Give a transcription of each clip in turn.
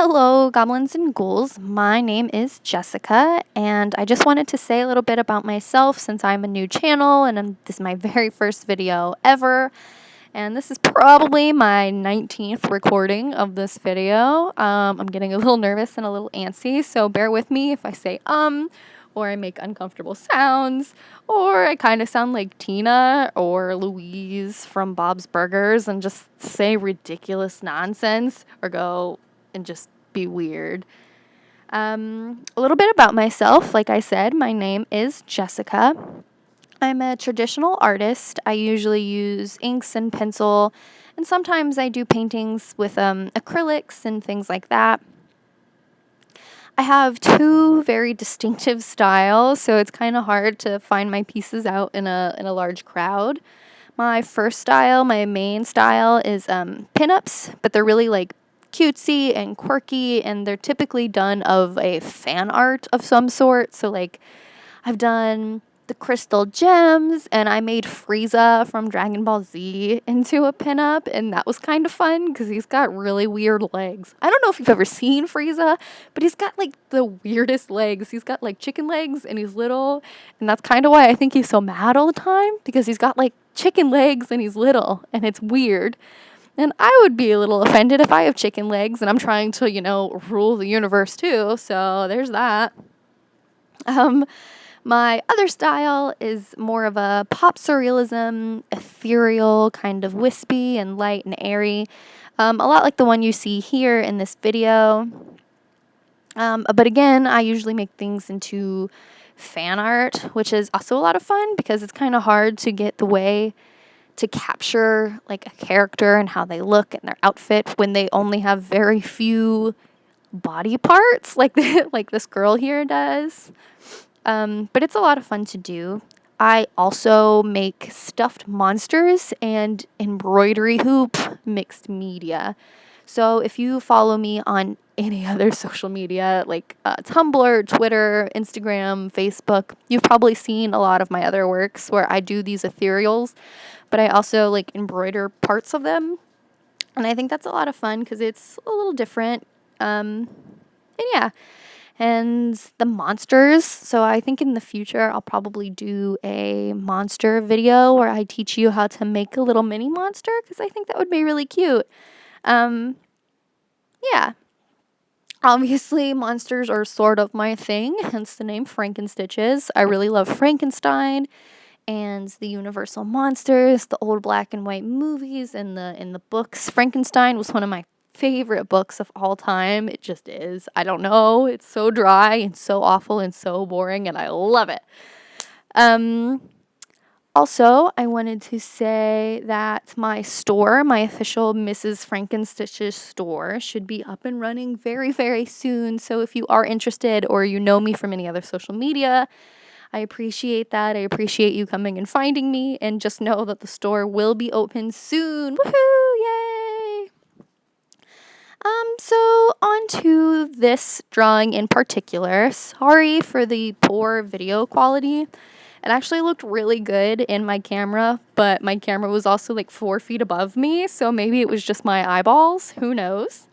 Hello, goblins and ghouls. My name is Jessica, and I just wanted to say a little bit about myself since I'm a new channel and this is my very first video ever. And this is probably my 19th recording of this video. I'm getting a little nervous and a little antsy, so bear with me if I say or I make uncomfortable sounds, or I kind of sound like Tina or Louise from Bob's Burgers and just say ridiculous nonsense or go and just be weird. A little bit about myself. Like I said, my name is Jessica. I'm a traditional artist. I usually use inks and pencil, and sometimes I do paintings with acrylics and things like that. I have two very distinctive styles, so it's kind of hard to find my pieces out in a large crowd. My first style, my main style, is pinups, but they're really like cutesy and quirky, and they're typically done of a fan art of some sort. So like I've done the crystal gems, and I made Frieza from Dragon Ball Z into a pinup, and that was kind of fun because he's got really weird legs. I don't know if you've ever seen Frieza, but he's got like the weirdest legs. He's got like chicken legs, and he's little, and that's kind of why I think he's so mad all the time, because he's got like chicken legs and he's little, and it's weird. And I would be a little offended if I have chicken legs and I'm trying to, rule the universe too. So there's that. My other style is more of a pop surrealism, ethereal, kind of wispy and light and airy. A lot like the one you see here in this video. But again, I usually make things into fan art, which is also a lot of fun because it's kind of hard to get the way to capture like a character and how they look and their outfit when they only have very few body parts like like this girl here does. But it's a lot of fun to do. I also make stuffed monsters and embroidery hoop mixed media. So if you follow me on any other social media like Tumblr, Twitter, Instagram, Facebook, you've probably seen a lot of my other works where I do these ethereals, but I also like embroider parts of them. And I think that's a lot of fun because it's a little different. And yeah. And the monsters. So I think in the future, I'll probably do a monster video where I teach you how to make a little mini monster because I think that would be really cute. Yeah. Obviously, monsters are sort of my thing, hence the name Frankenstitches. I really love Frankenstein and the Universal monsters, the old black and white movies and the books. Frankenstein was one of my favorite books of all time. It just is. I don't know. It's so dry and so awful and so boring, and I love it. Also, I wanted to say that my store, my official Mrs. Frankenstitches store, should be up and running very, very soon. So if you are interested or you know me from any other social media, I appreciate that. I appreciate you coming and finding me, and just know that the store will be open soon. Woohoo! Yay! So on to this drawing in particular. Sorry for the poor video quality. It actually looked really good in my camera, but my camera was also like 4 feet above me, so maybe it was just my eyeballs. Who knows?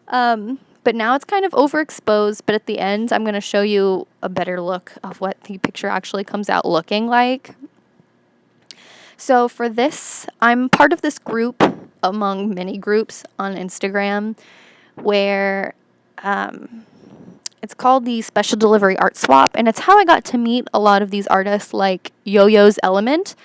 But now it's kind of overexposed, but at the end, I'm going to show you a better look of what the picture actually comes out looking like. So for this, I'm part of this group among many groups on Instagram where it's called the Special Delivery Art Swap, and it's how I got to meet a lot of these artists like Yo-Yo's Element.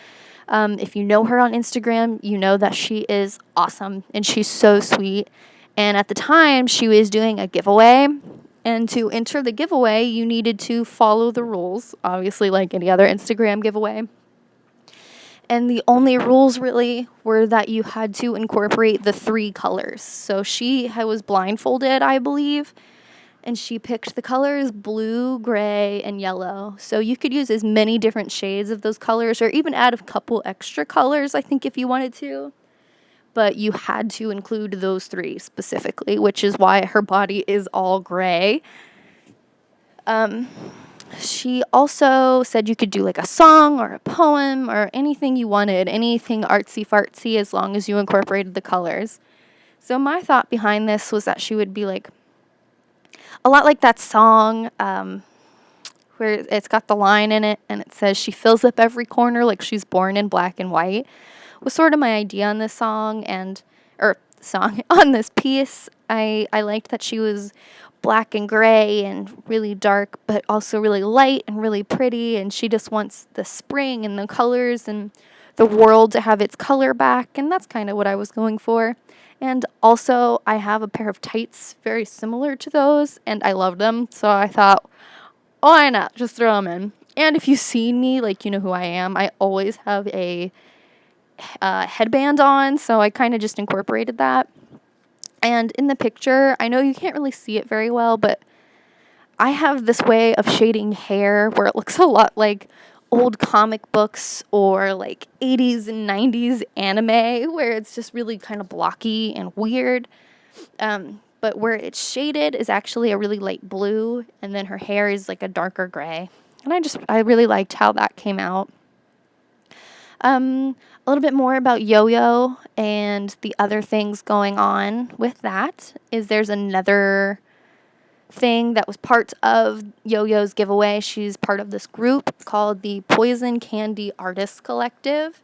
If you know her on Instagram, you know that she is awesome, and she's so sweet. And at the time, she was doing a giveaway, and to enter the giveaway, you needed to follow the rules, obviously like any other Instagram giveaway. And the only rules really were that you had to incorporate the 3 colors. So she was blindfolded, I believe, and she picked the colors blue, gray, and yellow. So you could use as many different shades of those colors or even add a couple extra colors, I think, if you wanted to. But you had to include those 3 specifically, which is why her body is all gray. She also said you could do like a song or a poem or anything you wanted, anything artsy-fartsy as long as you incorporated the colors. So my thought behind this was that she would be like a lot like that song, where it's got the line in it and it says she fills up every corner like she's born in black and white, was sort of my idea on this song or song on this piece. I liked that she was black and gray and really dark, but also really light and really pretty, and she just wants the spring and the colors and the world to have its color back, and that's kind of what I was going for. And also, I have a pair of tights very similar to those, and I love them, so I thought, why not? Just throw them in. And if you've seen me, like, you know who I am. I always have a headband on, so I kind of just incorporated that. And in the picture, I know you can't really see it very well, but I have this way of shading hair where it looks a lot like old comic books or like 80s and 90s anime, where it's just really kind of blocky and weird. But where it's shaded is actually a really light blue, and then her hair is like a darker gray. And I really liked how that came out. A little bit more about Yo-Yo and the other things going on with that is there's another thing that was part of Yo-Yo's giveaway. She's part of this group called the Poison Candy Artists Collective.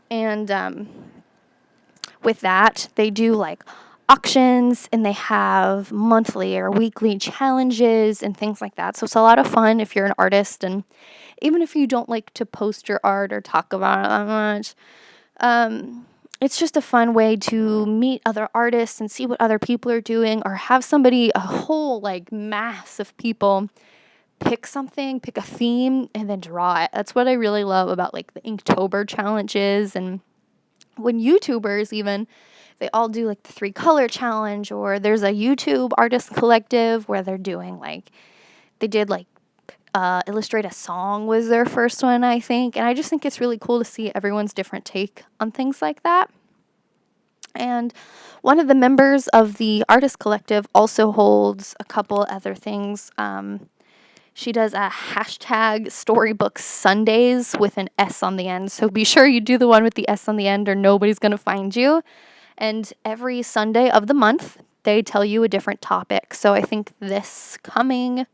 And with that, they do like auctions, and they have monthly or weekly challenges and things like that. So it's a lot of fun if you're an artist, and even if you don't like to post your art or talk about it that much, it's just a fun way to meet other artists and see what other people are doing, or have a whole like mass of people pick a theme, and then draw it. That's what I really love about like the Inktober challenges, and when YouTubers even, they all do like the 3-color challenge, or there's a YouTube artist collective where they're doing like, they did like illustrate a song was their first one, I think. And I just think it's really cool to see everyone's different take on things like that. And one of the members of the artist collective also holds a couple other things. She does a hashtag Storybook Sundays with an S on the end. So be sure you do the one with the S on the end, or nobody's going to find you. And every Sunday of the month, they tell you a different topic. So I think this coming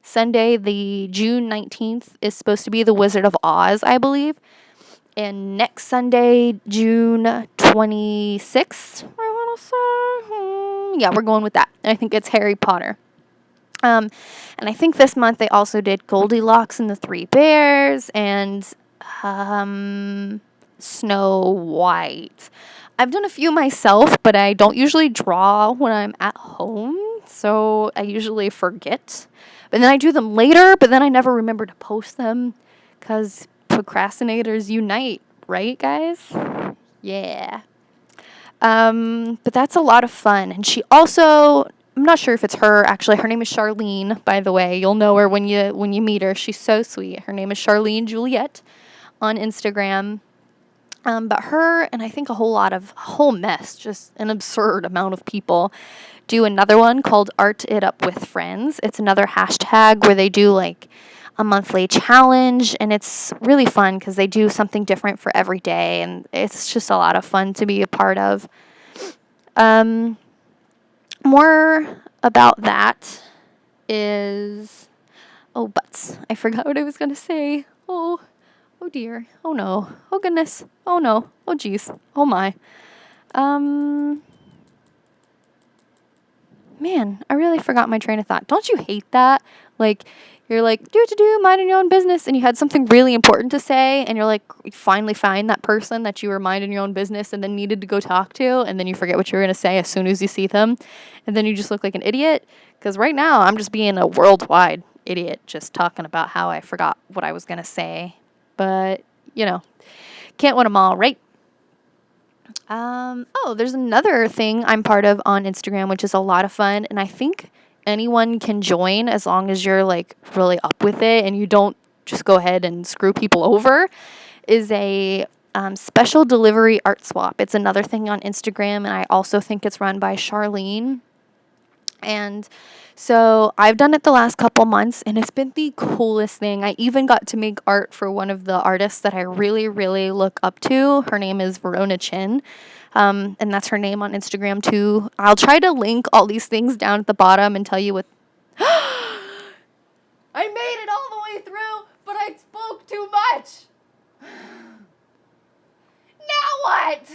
Sunday, the June 19th, is supposed to be The Wizard of Oz, I believe. And next Sunday, June 26th, I want to say. Yeah, we're going with that. I think it's Harry Potter. And I think this month they also did Goldilocks and the Three Bears and Snow White. I've done a few myself, but I don't usually draw when I'm at home, so I usually forget. But then I do them later, but then I never remember to post them, because procrastinators unite, right, guys? Yeah. But that's a lot of fun. And she also, I'm not sure if it's her, actually. Her name is Charlene, by the way. You'll know her when you meet her. She's so sweet. Her name is Charlene Juliet on Instagram. But her and I think a whole mess, just an absurd amount of people, do another one called Art It Up with Friends. It's another hashtag where they do like a monthly challenge, and it's really fun because they do something different for every day, and it's just a lot of fun to be a part of. More about that is, butts. I forgot what I was going to say. Oh dear. Oh no. Oh goodness. Oh no. Oh geez. Oh my. Man, I really forgot my train of thought. Don't you hate that? Like, you're like, minding your own business, and you had something really important to say, and you're like, you finally find that person that you were minding your own business and then needed to go talk to, and then you forget what you were going to say as soon as you see them, and then you just look like an idiot. Because right now, I'm just being a worldwide idiot, just talking about how I forgot what I was going to say. But, can't win them all, right? There's another thing I'm part of on Instagram, which is a lot of fun, and I think anyone can join as long as you're, like, really up with it and you don't just go ahead and screw people over, is a special delivery art swap. It's another thing on Instagram, and I also think it's run by Charlene. And so I've done it the last couple months and it's been the coolest thing. I even got to make art for one of the artists that I really, really look up to. Her name is Verona Chin. And that's her name on Instagram too. I'll try to link all these things down at the bottom and tell you what. I made it all the way through, but I spoke too much. Now what?